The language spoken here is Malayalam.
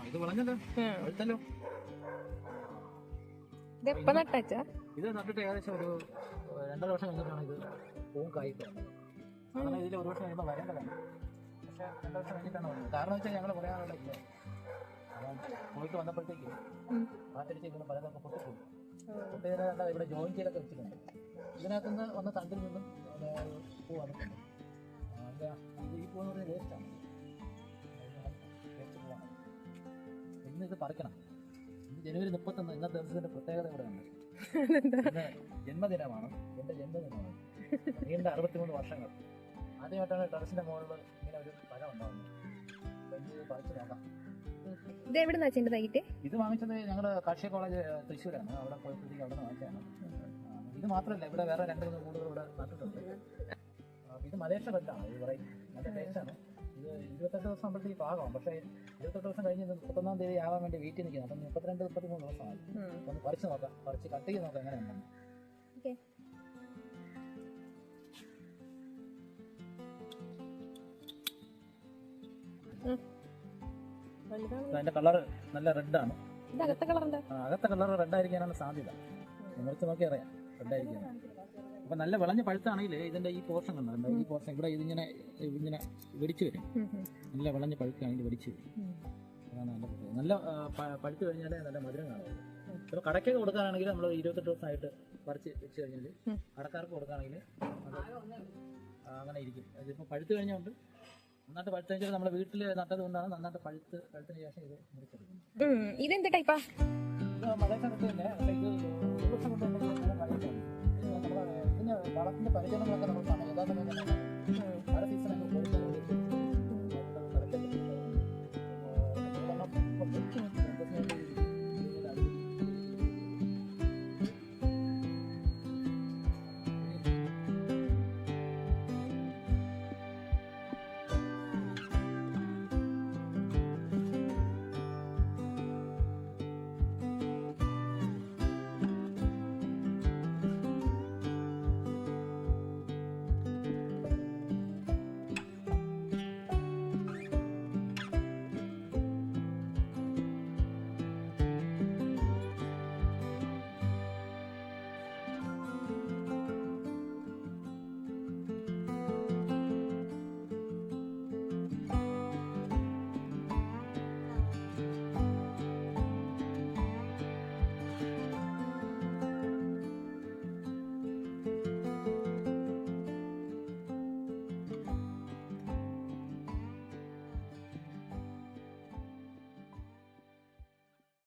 ഇത് വളഞ്ഞല്ലോ എടുത്തല്ലോ. ഇതെപ്പോ നട്ടാച്ചാ? ഇത് നട്ടിട്ട് ഏകദേശം ഒരു 2.5 വർഷം കഴിഞ്ഞിട്ടാണ് ഇത് പൂവും കായ്ക്കുക. അങ്ങനെ ഇതിൽ 1 വർഷം കഴിയുമ്പോൾ വരേണ്ടതാണ്. പക്ഷേ 2 വർഷം കഴിഞ്ഞിട്ടാണ് വന്നത്. കാരണം വെച്ചാൽ ഞങ്ങൾ കുറേ ആളുടെ ഇല്ല. അപ്പം പോയിട്ട് വന്നപ്പോഴത്തേക്ക് കാറ്റടിച്ച് പലതൊക്കെ പൊട്ടിപ്പോയി. പൊട്ടിയതിനാണ് ഇവിടെ ജോയിൻ ചെയ്തൊക്കെ വെച്ചിട്ടുണ്ട്. ഇതിനകത്തുനിന്ന് വന്ന തണ്ടിൽ നിന്നും പൂ വന്നിട്ടുണ്ട്. ഈ പൂവെന്ന് പറഞ്ഞാൽ വേസ്റ്റാണ്. വേസ്റ്റ് പൂവാണ്. ഇന്ന് ഇത് പറിക്കണം. ജനുവരി 31 ഇന്നത്തെ ദിവസത്തിന്റെ പ്രത്യേകത ഇവിടെയുണ്ട്. ഇന്ന് ജന്മദിനമാണ്. എൻ്റെ ജന്മദിനമാണ്. നീണ്ട 63 വർഷങ്ങൾ. ആദ്യമായിട്ടാണ് ടെറസിന്റെ മുകളിൽ ഇങ്ങനെ ഒരു പഴം ഉണ്ടാകുന്നത്. ഇത് പറിച്ചു നോക്കാം. ഇത് എവിടെ നിന്നാ തൈറ്റ്? ഇത് വാങ്ങിച്ചത് ഞങ്ങളുടെ കാർഷിക കോളേജ് തൃശ്ശൂരാണ്. അവിടെ പോയപ്പോഴത്തേക്ക് അവിടെ നിന്ന് വാങ്ങിച്ചതാണ്. ഇത് മാത്രമല്ല, ഇവിടെ വേറെ 2-3 കൂടുതൽ ഇവിടെ നട്ടിട്ടുണ്ട്. ഇത് മലേഷ്യ റെഡാണ്. ഇത് പറയും നല്ല ടേസ്റ്റാണ്. ഇത് 28 ദിവസം ആകുമ്പോഴത്തേക്ക് പാകമാണ്. പക്ഷേ 28 ദിവസം കഴിഞ്ഞ് 31-ാം തീയതി ആവാൻ വേണ്ടി വെയിറ്റ് നിൽക്കുന്നത്. അപ്പം 32-33 ദിവസമായി. ഒന്ന് പറിച്ച് നോക്കാം. പറിച്ച് കട്ട് ചെയ്ത് നോക്കാം എങ്ങനെയുണ്ടെന്ന്. അതിന്റെ കളറ് നല്ല റെഡാണ്. അകത്തെ കളർ റെഡായിരിക്കാനാണ് സാധ്യത. മുറിച്ച് നോക്കി അറിയാം റെഡായിരിക്കാനാണ്. അപ്പൊ നല്ല വിളഞ്ഞ പഴുത്താണെങ്കിൽ ഇതിന്റെ ഈ പോർഷൻ കണ്ടോ, ഈ പോർഷൻ ഇവിടെ ഇതിങ്ങനെ ഇങ്ങനെ വെടിച്ചു വരും. നല്ല വിളഞ്ഞ പഴുക്കാണെങ്കിൽ വെടിച്ചു വരും. അതാണ് നല്ല പ്രത്യേകത. നല്ല പഴുത്ത് കഴിഞ്ഞാലേ നല്ല മധുരം കാണും. ഇപ്പോൾ കടയ്ക്കൊക്കെ കൊടുക്കാനാണെങ്കിൽ നമ്മൾ 28 ദിവസമായിട്ട് പറിച്ച് വെച്ച് കഴിഞ്ഞാൽ കടക്കാർക്ക് കൊടുക്കുകയാണെങ്കിൽ അങ്ങനെ ഇരിക്കും. അതിപ്പോൾ പഴുത്ത് കഴിഞ്ഞുകൊണ്ട് നന്നായിട്ട് പഴുത്ത് കഴിഞ്ഞാൽ നമ്മുടെ വീട്ടിൽ നട്ടത് കൊണ്ടാണ് നന്നായിട്ട് പഴുത്തിന് ശേഷം ഇത് മുറിച്ചെടുക്കുന്നത്. ഇതെന്ത് ടൈപ്പാ? ഇത് മലേഷ്യ നട്ട് തന്നെ. പക്ഷേ ഇത് 1 വർഷം കൊണ്ട് ഇതിന് വളത്തിന്റെ പരിചരണങ്ങളൊക്കെ നമ്മൾ യഥാർത്ഥ പല സീസൺ